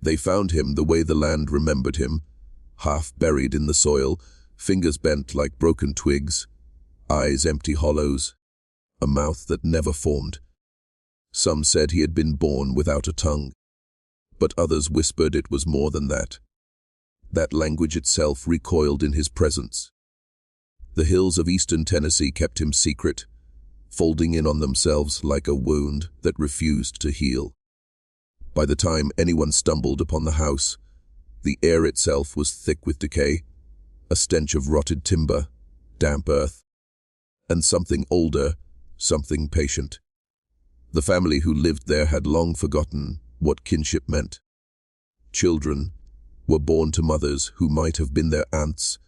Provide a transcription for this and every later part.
They found him the way the land remembered him, half buried in the soil, fingers bent like broken twigs, eyes empty hollows, a mouth that never formed. Some said he had been born without a tongue, but others whispered it was more than that. That language itself recoiled in his presence. The hills of eastern Tennessee kept him secret, folding in on themselves like a wound that refused to heal. By the time anyone stumbled upon the house, the air itself was thick with decay, a stench of rotted timber, damp earth, and something older, something patient. The family who lived there had long forgotten what kinship meant. Children were born to mothers who might have been their aunts,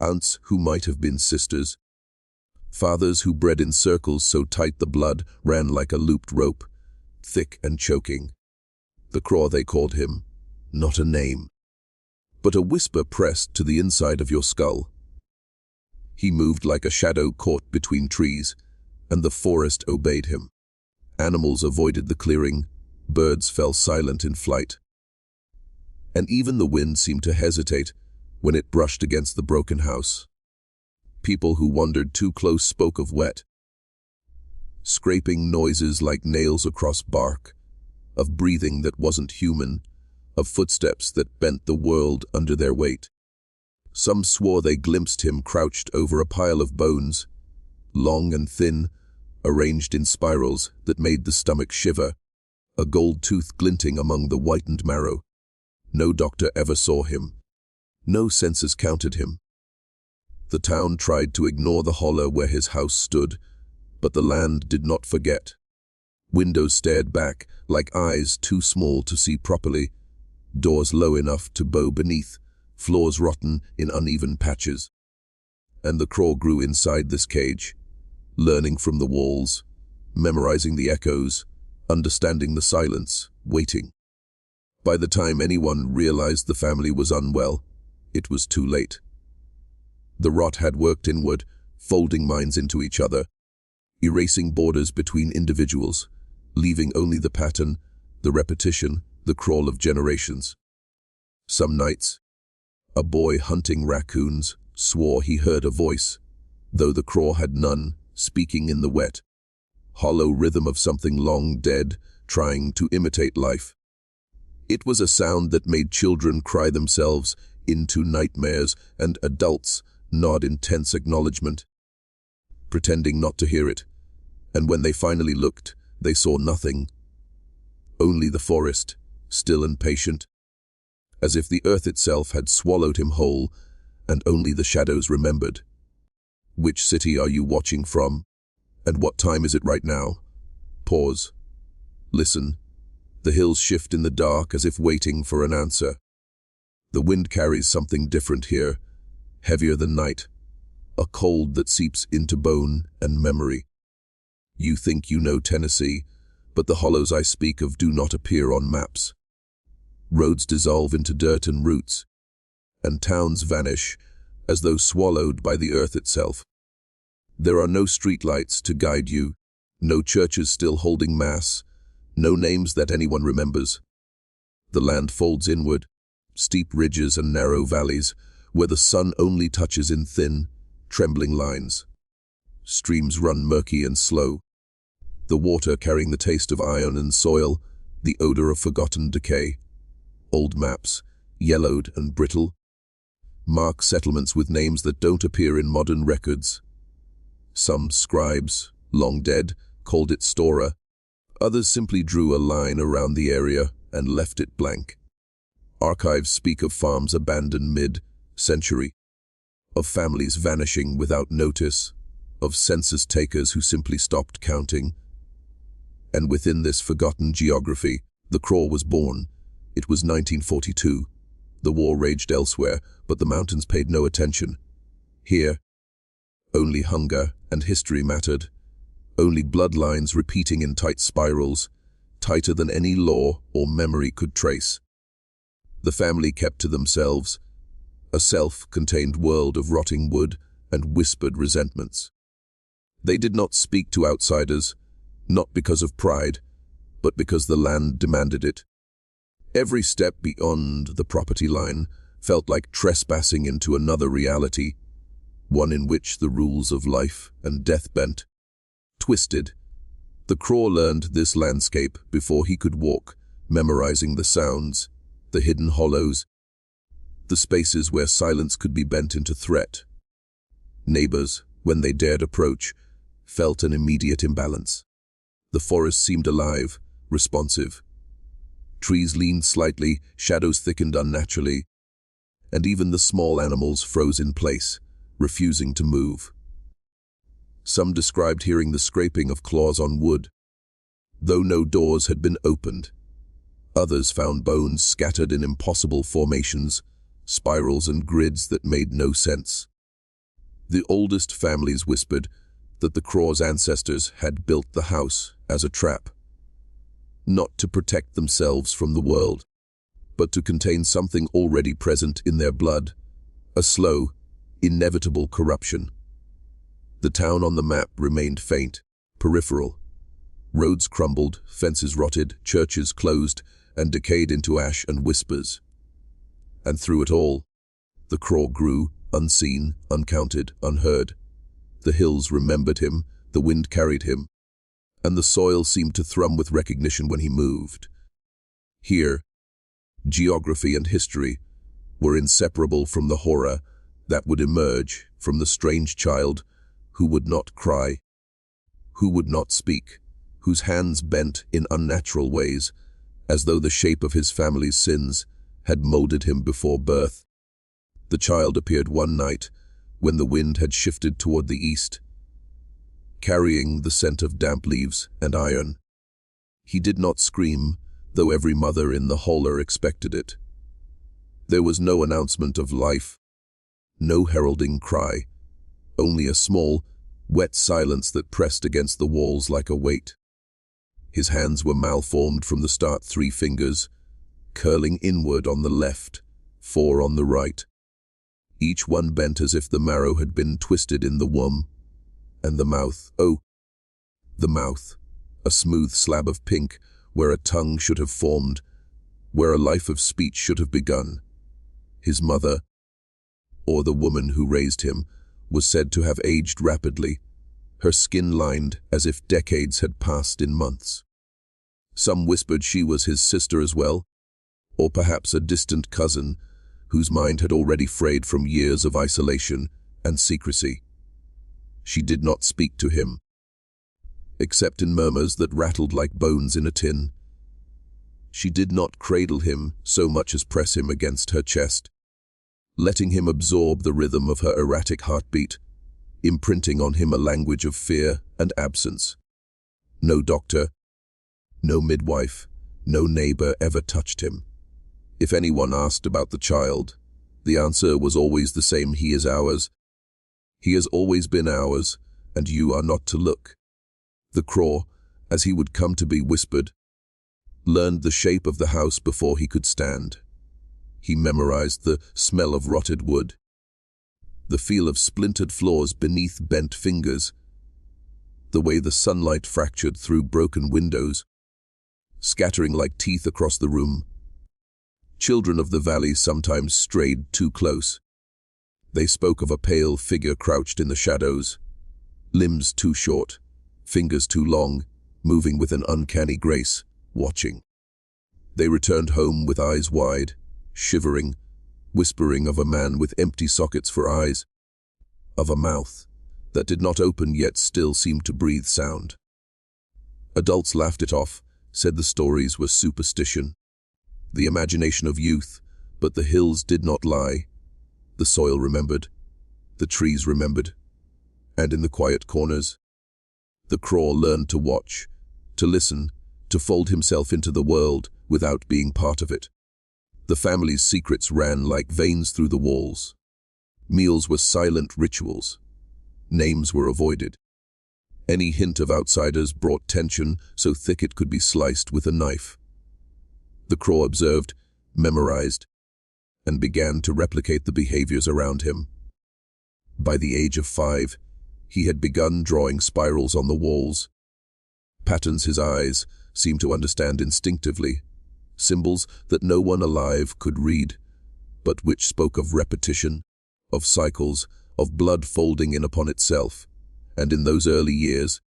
aunts who might have been sisters, fathers who bred in circles so tight the blood ran like a looped rope, thick and choking. The Craw, they called him, not a name, but a whisper pressed to the inside of your skull. He moved like a shadow caught between trees, and the forest obeyed him. Animals avoided the clearing, birds fell silent in flight. And even the wind seemed to hesitate when it brushed against the broken house. People who wandered too close spoke of wet, scraping noises like nails across bark, of breathing that wasn't human, of footsteps that bent the world under their weight. Some swore they glimpsed him crouched over a pile of bones, long and thin, arranged in spirals that made the stomach shiver, a gold tooth glinting among the whitened marrow. No doctor ever saw him. No census counted him. The town tried to ignore the hollow where his house stood, but the land did not forget. Windows stared back, like eyes too small to see properly, doors low enough to bow beneath, floors rotten in uneven patches. And the Craw grew inside this cage, learning from the walls, memorizing the echoes, understanding the silence, waiting. By the time anyone realized the family was unwell, it was too late. The rot had worked inward, folding minds into each other, erasing borders between individuals, leaving only the pattern, the repetition, the crawl of generations. Some nights, a boy hunting raccoons swore he heard a voice, though the Craw had none, speaking in the wet, hollow rhythm of something long dead, trying to imitate life. It was a sound that made children cry themselves into nightmares and adults nod in tense acknowledgement, pretending not to hear it, and when they finally looked, they saw nothing. Only the forest, still and patient, as if the earth itself had swallowed him whole, and only the shadows remembered. Which city are you watching from? And what time is it right now? Pause. Listen. The hills shift in the dark as if waiting for an answer. The wind carries something different here, heavier than night, a cold that seeps into bone and memory. You think you know Tennessee, but the hollows I speak of do not appear on maps. Roads dissolve into dirt and roots, and towns vanish as though swallowed by the earth itself. There are no streetlights to guide you, no churches still holding mass, no names that anyone remembers. The land folds inward, steep ridges and narrow valleys, where the sun only touches in thin, trembling lines. Streams run murky and slow, the water carrying the taste of iron and soil, the odor of forgotten decay. Old maps, yellowed and brittle, mark settlements with names that don't appear in modern records. Some scribes, long dead, called it Stora. Others simply drew a line around the area and left it blank. Archives speak of farms abandoned mid-century, of families vanishing without notice, of census takers who simply stopped counting. And within this forgotten geography, the Craw was born. It was 1942. The war raged elsewhere, but the mountains paid no attention. Here, only hunger and history mattered. Only bloodlines repeating in tight spirals, tighter than any law or memory could trace. The family kept to themselves, a self-contained world of rotting wood and whispered resentments. They did not speak to outsiders, not because of pride, but because the land demanded it. Every step beyond the property line felt like trespassing into another reality, one in which the rules of life and death bent. Twisted, the Craw learned this landscape before he could walk, memorizing the sounds, the hidden hollows, the spaces where silence could be bent into threat. Neighbors, when they dared approach, felt an immediate imbalance. The forest seemed alive, responsive. Trees leaned slightly, shadows thickened unnaturally, and even the small animals froze in place, refusing to move. Some described hearing the scraping of claws on wood, though no doors had been opened. Others found bones scattered in impossible formations, spirals and grids that made no sense. The oldest families whispered that the Craw's ancestors had built the house as a trap, not to protect themselves from the world, but to contain something already present in their blood, a slow, inevitable corruption. The town on the map remained faint, peripheral. Roads crumbled, fences rotted, churches closed, and decayed into ash and whispers. And through it all, the Craw grew, unseen, uncounted, unheard. The hills remembered him, the wind carried him, and the soil seemed to thrum with recognition when he moved. Here, geography and history were inseparable from the horror that would emerge from the strange child who would not cry, who would not speak, whose hands bent in unnatural ways, as though the shape of his family's sins had molded him before birth. The child appeared one night when the wind had shifted toward the east, carrying the scent of damp leaves and iron. He did not scream, though every mother in the holler expected it. There was no announcement of life, no heralding cry, only a small, wet silence that pressed against the walls like a weight. His hands were malformed from the start, 3 fingers, curling inward on the left, 4 on the right. Each one bent as if the marrow had been twisted in the womb. And the mouth, oh, the mouth, a smooth slab of pink where a tongue should have formed, where a life of speech should have begun. His mother, or the woman who raised him, was said to have aged rapidly, her skin lined as if decades had passed in months. Some whispered she was his sister as well, or perhaps a distant cousin whose mind had already frayed from years of isolation and secrecy. She did not speak to him, except in murmurs that rattled like bones in a tin. She did not cradle him so much as press him against her chest, letting him absorb the rhythm of her erratic heartbeat, imprinting on him a language of fear and absence. No doctor, no midwife, no neighbor ever touched him. If anyone asked about the child, the answer was always the same: he is ours. He has always been ours, and you are not to look. The Craw, as he would come to be whispered, learned the shape of the house before he could stand. He memorized the smell of rotted wood, the feel of splintered floors beneath bent fingers, the way the sunlight fractured through broken windows, scattering like teeth across the room. Children of the valley sometimes strayed too close. They spoke of a pale figure crouched in the shadows, limbs too short, fingers too long, moving with an uncanny grace, watching. They returned home with eyes wide, shivering, whispering of a man with empty sockets for eyes, of a mouth that did not open yet still seemed to breathe sound. Adults laughed it off, said the stories were superstition, the imagination of youth, but the hills did not lie. The soil remembered, the trees remembered, and in the quiet corners, the Craw learned to watch, to listen, to fold himself into the world without being part of it. The family's secrets ran like veins through the walls. Meals were silent rituals. Names were avoided. Any hint of outsiders brought tension so thick it could be sliced with a knife. The Craw observed, memorized, and began to replicate the behaviors around him. By the age of 5, he had begun drawing spirals on the walls, patterns his eyes seemed to understand instinctively, symbols that no one alive could read, but which spoke of repetition, of cycles, of blood folding in upon itself. And in those early years,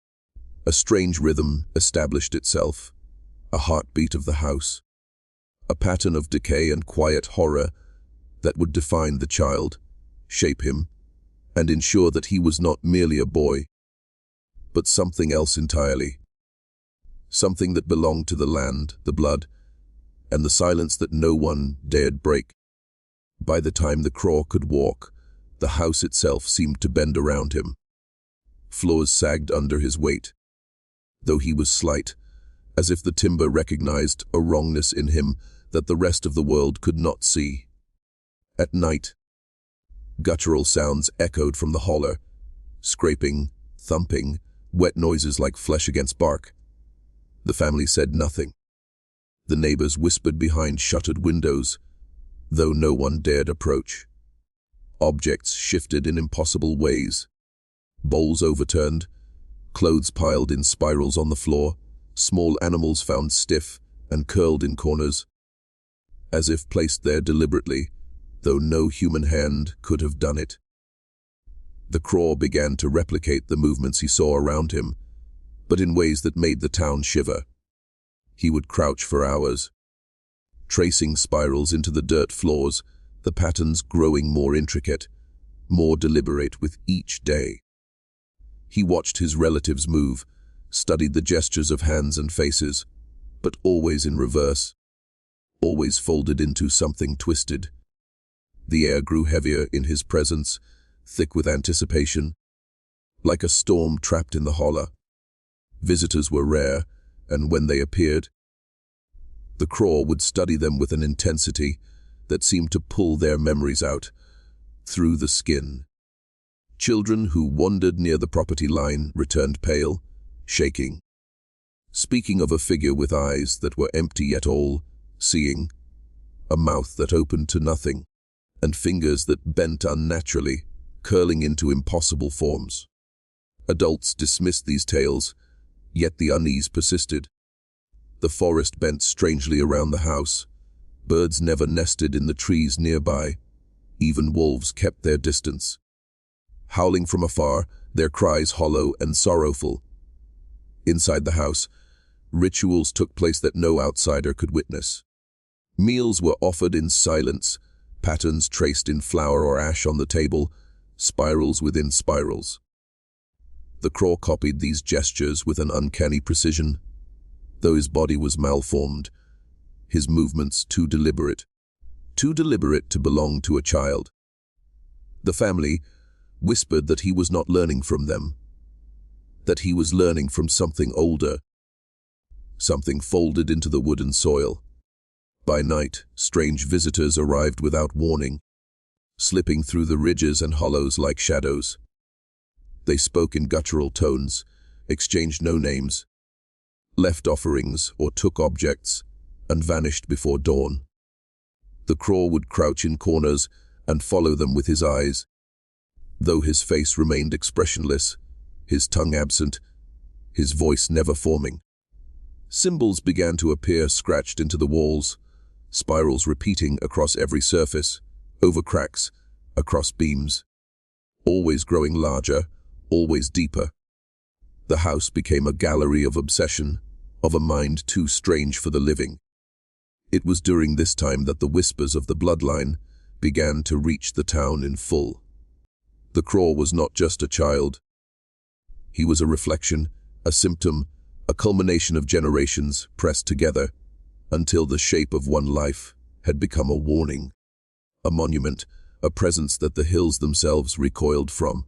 a strange rhythm established itself, a heartbeat of the house, a pattern of decay and quiet horror that would define the child, shape him, and ensure that he was not merely a boy, but something else entirely. Something that belonged to the land, the blood, and the silence that no one dared break. By the time the Craw could walk, the house itself seemed to bend around him. Floors sagged under his weight, though he was slight, as if the timber recognized a wrongness in him that the rest of the world could not see. At night, guttural sounds echoed from the holler, scraping, thumping, wet noises like flesh against bark. The family said nothing. The neighbors whispered behind shuttered windows, though no one dared approach. Objects shifted in impossible ways. Bowls overturned, clothes piled in spirals on the floor, small animals found stiff and curled in corners, as if placed there deliberately, though no human hand could have done it. The Craw began to replicate the movements he saw around him, but in ways that made the town shiver. He would crouch for hours, tracing spirals into the dirt floors, the patterns growing more intricate, more deliberate with each day. He watched his relatives move, studied the gestures of hands and faces, but always in reverse, always folded into something twisted. The air grew heavier in his presence, thick with anticipation, like a storm trapped in the holler. Visitors were rare, and when they appeared, the Craw would study them with an intensity that seemed to pull their memories out, through the skin. Children who wandered near the property line returned pale, shaking, speaking of a figure with eyes that were empty yet all-seeing, a mouth that opened to nothing, and fingers that bent unnaturally, curling into impossible forms. Adults dismissed these tales, yet the unease persisted. The forest bent strangely around the house. Birds never nested in the trees nearby. Even wolves kept their distance, howling from afar, their cries hollow and sorrowful. Inside the house, rituals took place that no outsider could witness. Meals were offered in silence, patterns traced in flour or ash on the table, spirals within spirals. The Craw copied these gestures with an uncanny precision. Though his body was malformed, his movements too deliberate to belong to a child. The family whispered that he was not learning from them, that he was learning from something older, something folded into the wooden soil. By night, strange visitors arrived without warning, slipping through the ridges and hollows like shadows. They spoke in guttural tones, exchanged no names, left offerings or took objects, and vanished before dawn. The Craw would crouch in corners and follow them with his eyes, though his face remained expressionless, his tongue absent, his voice never forming. Symbols began to appear scratched into the walls, spirals repeating across every surface, over cracks, across beams, always growing larger, always deeper. The house became a gallery of obsession, of a mind too strange for the living. It was during this time that the whispers of the bloodline began to reach the town in full. The Craw was not just a child. He was a reflection, a symptom, a culmination of generations pressed together, until the shape of one life had become a warning, a monument, a presence that the hills themselves recoiled from.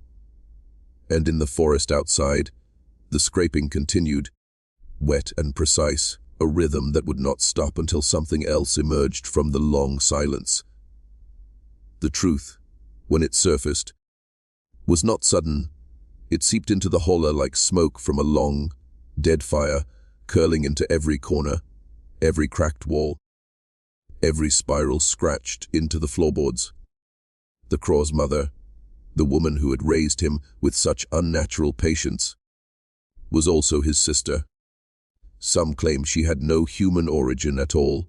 And in the forest outside, the scraping continued, wet and precise, a rhythm that would not stop until something else emerged from the long silence. The truth, when it surfaced, was not sudden. It seeped into the holler like smoke from a long, dead fire, curling into every corner, every cracked wall, every spiral scratched into the floorboards. The Craw's mother, the woman who had raised him with such unnatural patience, was also his sister. Some claim she had no human origin at all,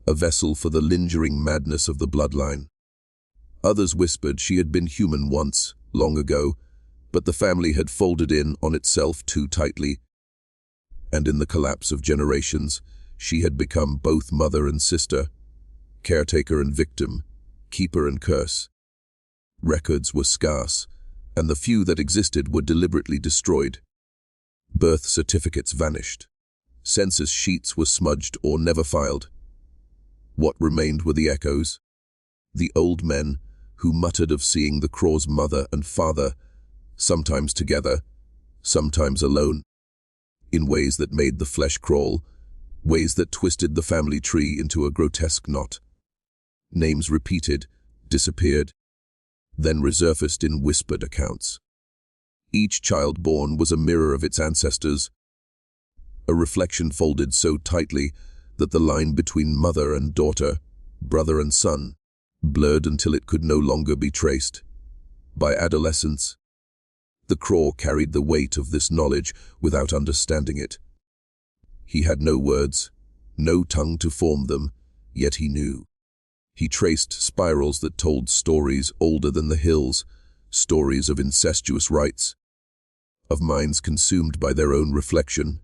a vessel for the lingering madness of the bloodline. Others whispered she had been human once, long ago, but the family had folded in on itself too tightly, and in the collapse of generations, she had become both mother and sister, caretaker and victim, keeper and curse. Records were scarce, and the few that existed were deliberately destroyed. Birth certificates vanished. Census sheets were smudged or never filed. What remained were the echoes. The old men who muttered of seeing the Craw's mother and father, sometimes together, sometimes alone, in ways that made the flesh crawl, ways that twisted the family tree into a grotesque knot. Names repeated, disappeared, then resurfaced in whispered accounts. Each child born was a mirror of its ancestors, a reflection folded so tightly that the line between mother and daughter, brother and son, blurred until it could no longer be traced. By adolescence, the Craw carried the weight of this knowledge without understanding it. He had no words, no tongue to form them, yet he knew. He traced spirals that told stories older than the hills, stories of incestuous rites, of minds consumed by their own reflection,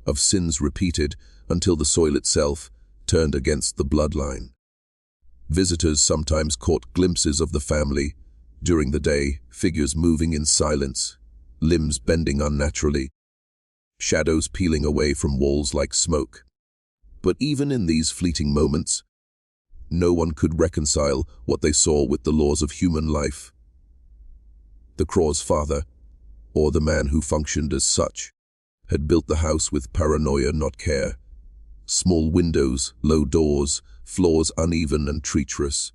of sins repeated until the soil itself turned against the bloodline. Visitors sometimes caught glimpses of the family. During the day, figures moving in silence, limbs bending unnaturally, shadows peeling away from walls like smoke. But even in these fleeting moments, no one could reconcile what they saw with the laws of human life. The Craw's father, or the man who functioned as such, had built the house with paranoia, not care. Small windows, low doors, floors uneven and treacherous.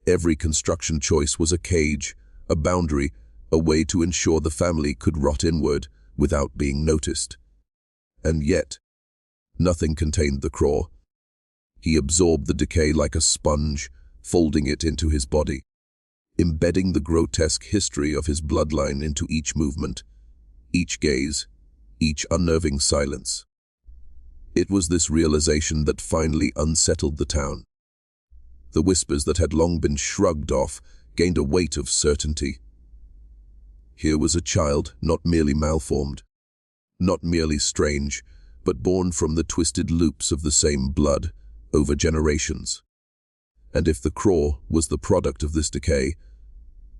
Every construction choice was a cage, a boundary, a way to ensure the family could rot inward without being noticed. And yet, nothing contained the Craw. He absorbed the decay like a sponge, folding it into his body, embedding the grotesque history of his bloodline into each movement, each gaze, each unnerving silence. It was this realization that finally unsettled the town. The whispers that had long been shrugged off gained a weight of certainty. Here was a child not merely malformed, not merely strange, but born from the twisted loops of the same blood over generations. And if the Craw was the product of this decay,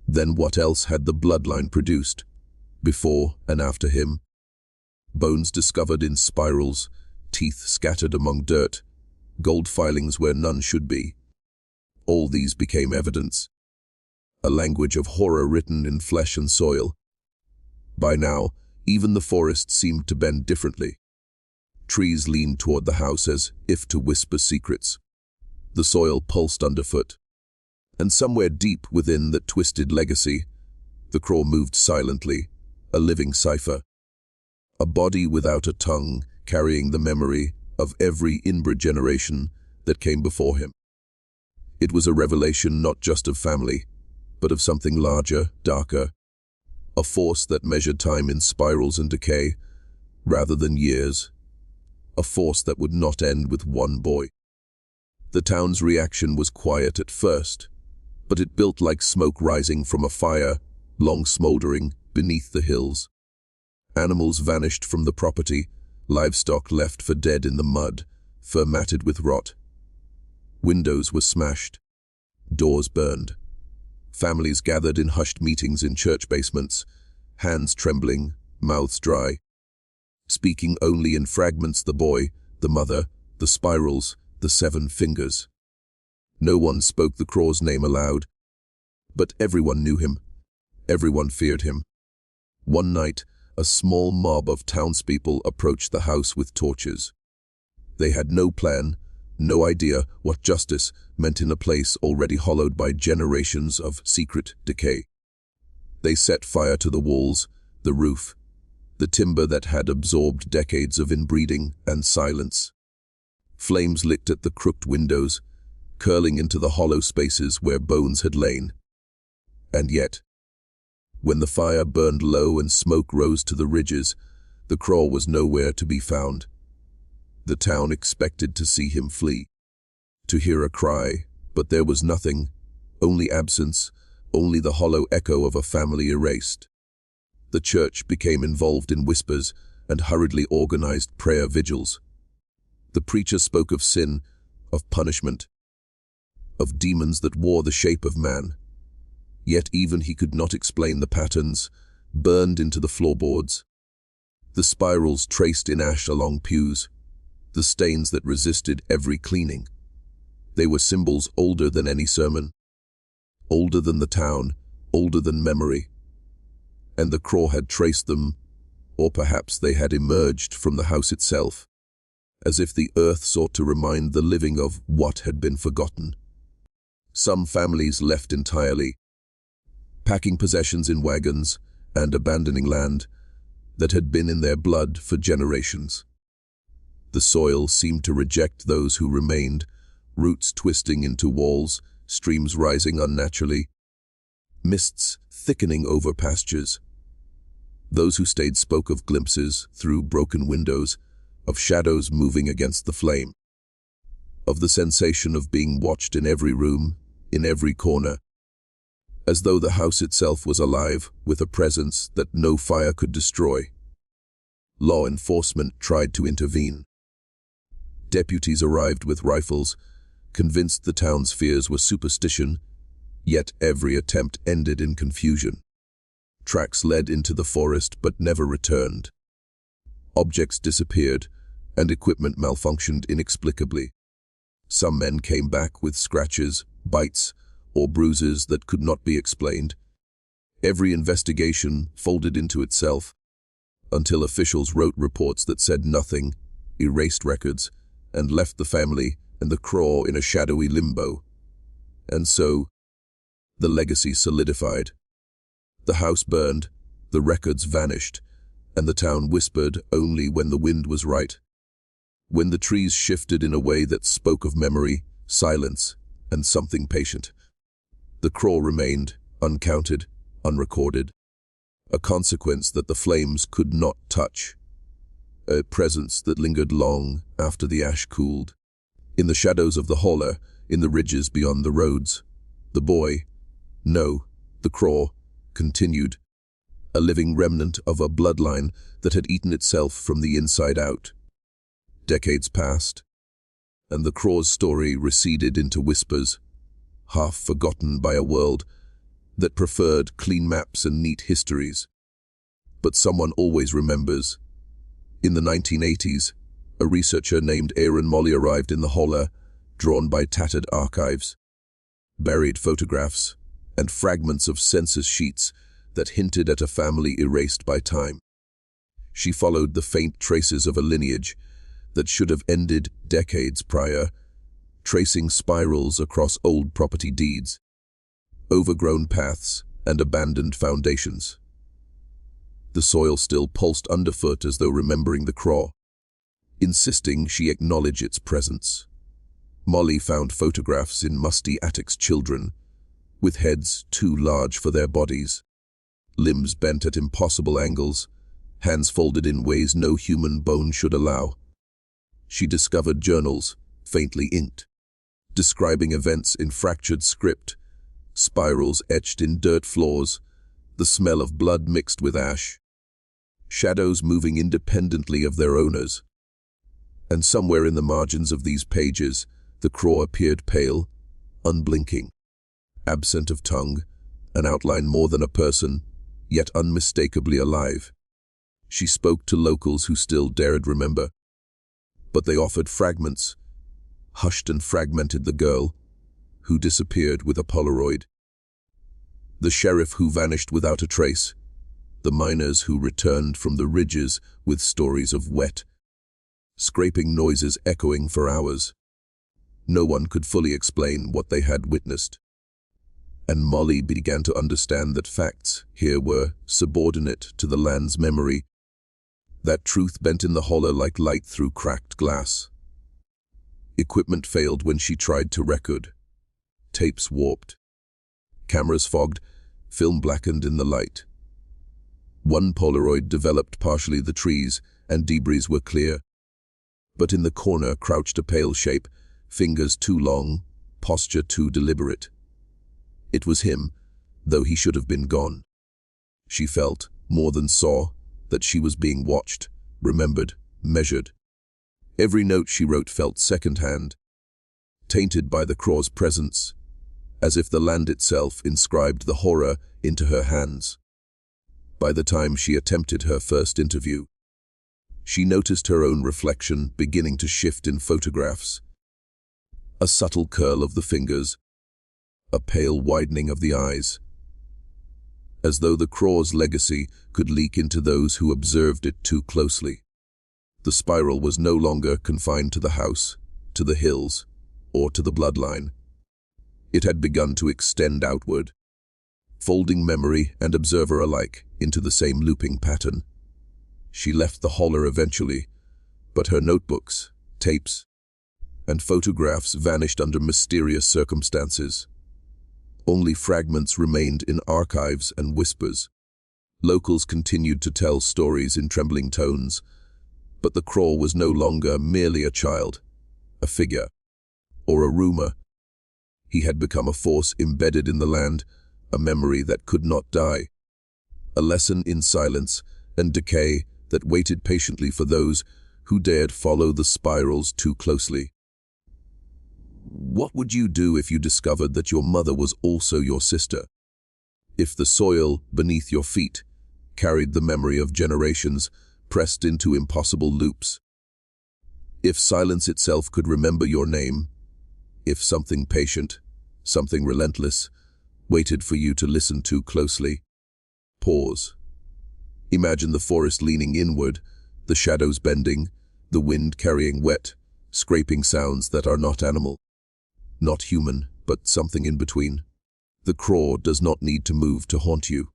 then what else had the bloodline produced, before and after him? Bones discovered in spirals, teeth scattered among dirt, gold filings where none should be. All these became evidence, a language of horror written in flesh and soil. By now, even the forest seemed to bend differently. Trees leaned toward the house as if to whisper secrets. The soil pulsed underfoot. And somewhere deep within that twisted legacy, the Craw moved silently, a living cipher. A body without a tongue, carrying the memory of every inbred generation that came before him. It was a revelation not just of family, but of something larger, darker, a force that measured time in spirals and decay, rather than years, a force that would not end with one boy. The town's reaction was quiet at first, but it built like smoke rising from a fire, long smoldering, beneath the hills. Animals vanished from the property, livestock left for dead in the mud, fur matted with rot. Windows were smashed, doors burned. Families gathered in hushed meetings in church basements, hands trembling, mouths dry. Speaking only in fragments, the boy, the mother, the spirals, the 7 fingers. No one spoke the Craw's name aloud, but everyone knew him. Everyone feared him. One night, a small mob of townspeople approached the house with torches. They had no plan, no idea what justice meant in a place already hollowed by generations of secret decay. They set fire to the walls, the roof, the timber that had absorbed decades of inbreeding and silence. Flames licked at the crooked windows, curling into the hollow spaces where bones had lain. And yet, when the fire burned low and smoke rose to the ridges, the Craw was nowhere to be found. The town expected to see him flee. to hear a cry, but there was nothing, only absence, only the hollow echo of a family erased. The church became involved in whispers and hurriedly organized prayer vigils. The preacher spoke of sin, of punishment, of demons that wore the shape of man. Yet even he could not explain the patterns, burned into the floorboards, the spirals traced in ash along pews, the stains that resisted every cleaning. They were symbols older than any sermon, older than the town, older than memory. And the craw had traced them, or perhaps they had emerged from the house itself, as if the earth sought to remind the living of what had been forgotten. Some families left entirely, packing possessions in wagons and abandoning land that had been in their blood for generations. The soil seemed to reject those who remained, roots twisting into walls, streams rising unnaturally, mists thickening over pastures. Those who stayed spoke of glimpses through broken windows, of shadows moving against the flame, of the sensation of being watched in every room, in every corner, as though the house itself was alive with a presence that no fire could destroy. Law enforcement tried to intervene. Deputies arrived with rifles, convinced the town's fears were superstition, yet every attempt ended in confusion. Tracks led into the forest but never returned. Objects disappeared, and equipment malfunctioned inexplicably. Some men came back with scratches, bites, or bruises that could not be explained. Every investigation folded into itself, until officials wrote reports that said nothing, erased records, and left the family and the craw in a shadowy limbo. And so, the legacy solidified. The house burned, the records vanished, and the town whispered only when the wind was right. When the trees shifted in a way that spoke of memory, silence, and something patient. The craw remained, uncounted, unrecorded, a consequence that the flames could not touch, a presence that lingered long after the ash cooled. In the shadows of the holler, in the ridges beyond the roads, the boy, no, the craw, continued, a living remnant of a bloodline that had eaten itself from the inside out. Decades passed, and the craw's story receded into whispers, half forgotten by a world that preferred clean maps and neat histories. But someone always remembers. In the 1980s, a researcher named Aaron Molly arrived in the holler, drawn by tattered archives, buried photographs, and fragments of census sheets that hinted at a family erased by time. She followed the faint traces of a lineage that should have ended decades prior, tracing spirals across old property deeds, overgrown paths, and abandoned foundations. The soil still pulsed underfoot as though remembering the craw, insisting she acknowledge its presence. Molly found photographs in musty attics' children, with heads too large for their bodies, limbs bent at impossible angles, hands folded in ways no human bone should allow. She discovered journals, faintly inked, describing events in fractured script, spirals etched in dirt floors, the smell of blood mixed with ash, shadows moving independently of their owners. And somewhere in the margins of these pages, the craw appeared pale, unblinking, absent of tongue, an outline more than a person, yet unmistakably alive. She spoke to locals who still dared remember, but they offered fragments, hushed and fragmented the girl, who disappeared with a Polaroid, the sheriff who vanished without a trace, the miners who returned from the ridges with stories of wet, scraping noises echoing for hours. No one could fully explain what they had witnessed. And Molly began to understand that facts here were subordinate to the land's memory, that truth bent in the holler like light through cracked glass. Equipment failed when she tried to record. Tapes warped. Cameras fogged, film blackened in the light. One Polaroid developed partially the trees, and debris were clear. But in the corner crouched a pale shape, fingers too long, posture too deliberate. It was him, though he should have been gone. She felt, more than saw, that she was being watched, remembered, measured. Every note she wrote felt second-hand, tainted by the craw's presence, as if the land itself inscribed the horror into her hands. By the time she attempted her first interview, she noticed her own reflection beginning to shift in photographs. A subtle curl of the fingers, a pale widening of the eyes, as though the craw's legacy could leak into those who observed it too closely. The spiral was no longer confined to the house, to the hills, or to the bloodline. It had begun to extend outward, folding memory and observer alike into the same looping pattern. She left the holler eventually, but her notebooks, tapes, and photographs vanished under mysterious circumstances. Only fragments remained in archives and whispers. Locals continued to tell stories in trembling tones, but the crawl was no longer merely a child, a figure, or a rumor. He had become a force embedded in the land, a memory that could not die, a lesson in silence and decay that waited patiently for those who dared follow the spirals too closely. What would you do if you discovered that your mother was also your sister? If the soil beneath your feet carried the memory of generations pressed into impossible loops? If silence itself could remember your name? If something patient, something relentless, waited for you to listen to closely? Pause. Imagine the forest leaning inward, the shadows bending, the wind carrying wet, scraping sounds that are not animal, not human, but something in between. The craw does not need to move to haunt you.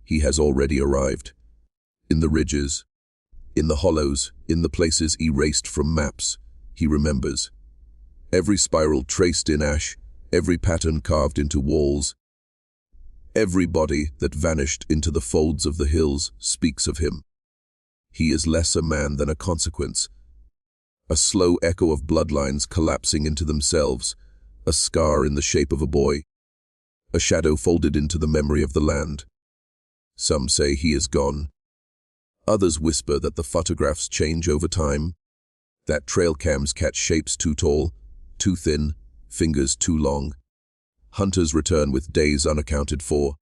He has already arrived. In the ridges, in the hollows, in the places erased from maps, he remembers. Every spiral traced in ash, every pattern carved into walls, every body that vanished into the folds of the hills speaks of him. He is less a man than a consequence, a slow echo of bloodlines collapsing into themselves, a scar in the shape of a boy, a shadow folded into the memory of the land. Some say he is gone. Others whisper that the photographs change over time, that trail cams catch shapes too tall, too thin, fingers too long. Hunters return with days unaccounted for.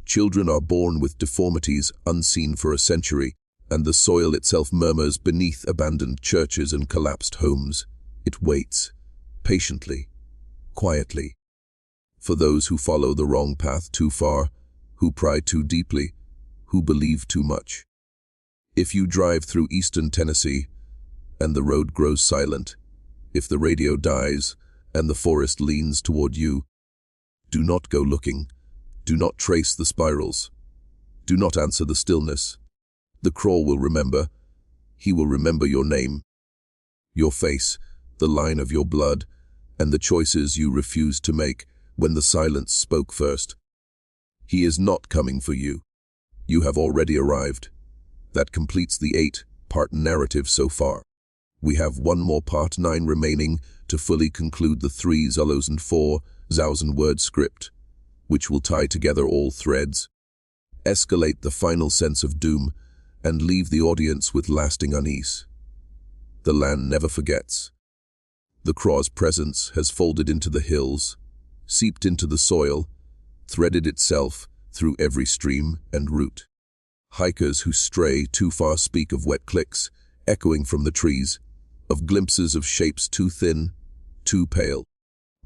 Children are born with deformities unseen for a century, and the soil itself murmurs beneath abandoned churches and collapsed homes. It waits, patiently, quietly, for those who follow the wrong path too far, who pry too deeply, who believe too much. If you drive through eastern Tennessee, and the road grows silent, if the radio dies, and the forest leans toward you, do not go looking. Do not trace the spirals. Do not answer the stillness. The craw will remember. He will remember your name, your face, the line of your blood, and the choices you refused to make when the silence spoke first. He is not coming for you. You have already arrived. That completes the 8-part narrative so far. We have one more part 9 remaining to fully conclude the 3,004,000-word script, which will tie together all threads, escalate the final sense of doom, and leave the audience with lasting unease. The land never forgets. The craw's presence has folded into the hills, seeped into the soil, threaded itself through every stream and root. Hikers who stray too far speak of wet clicks echoing from the trees, of glimpses of shapes too thin, too pale,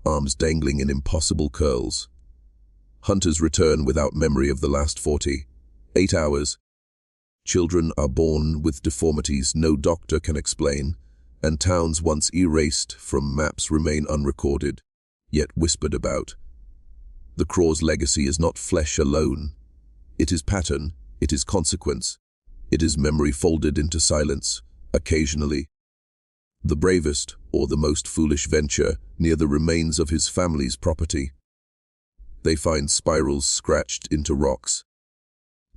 arms dangling in impossible curls. Hunters return without memory of the last 48 hours. Children are born with deformities no doctor can explain, and towns once erased from maps remain unrecorded, yet whispered about. The craw's legacy is not flesh alone. It is pattern, it is consequence, it is memory folded into silence, occasionally. The bravest or the most foolish venture near the remains of his family's property. They find spirals scratched into rocks,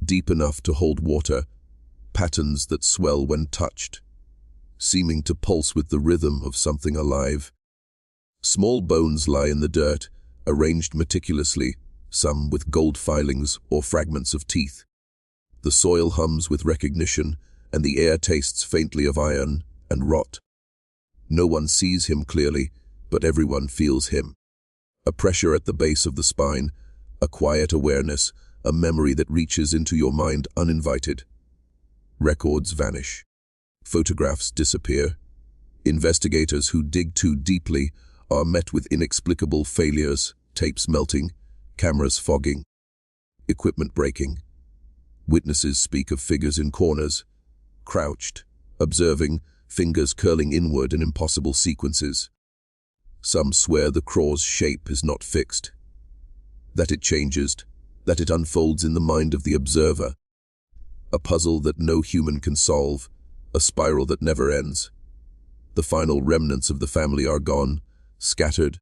deep enough to hold water, patterns that swell when touched, seeming to pulse with the rhythm of something alive. Small bones lie in the dirt, arranged meticulously, some with gold filings or fragments of teeth. The soil hums with recognition, and the air tastes faintly of iron and rot. No one sees him clearly, but everyone feels him. A pressure at the base of the spine, a quiet awareness, a memory that reaches into your mind uninvited. Records vanish. Photographs disappear. Investigators who dig too deeply are met with inexplicable failures, tapes melting, cameras fogging, equipment breaking. Witnesses speak of figures in corners, crouched, observing, fingers curling inward in impossible sequences. Some swear the craw's shape is not fixed, that it changes, that it unfolds in the mind of the observer. A puzzle that no human can solve, a spiral that never ends. The final remnants of the family are gone, scattered,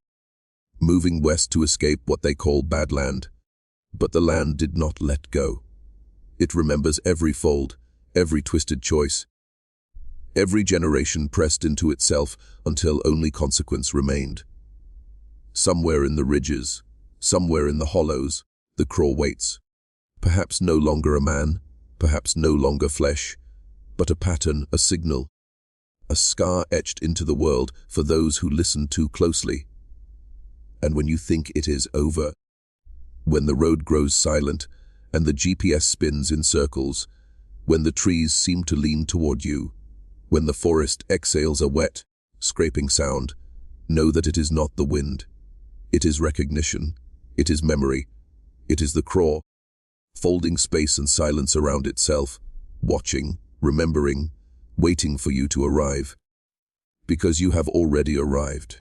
moving west to escape what they call bad land. But the land did not let go. It remembers every fold, every twisted choice. Every generation pressed into itself until only consequence remained. Somewhere in the ridges, somewhere in the hollows, the craw waits. Perhaps no longer a man, perhaps no longer flesh, but a pattern, a signal, a scar etched into the world for those who listen too closely. And when you think it is over, when the road grows silent and the GPS spins in circles, when the trees seem to lean toward you, when the forest exhales a wet, scraping sound, know that it is not the wind. It is recognition. It is memory. It is the craw, folding space and silence around itself, watching, remembering, waiting for you to arrive. Because you have already arrived.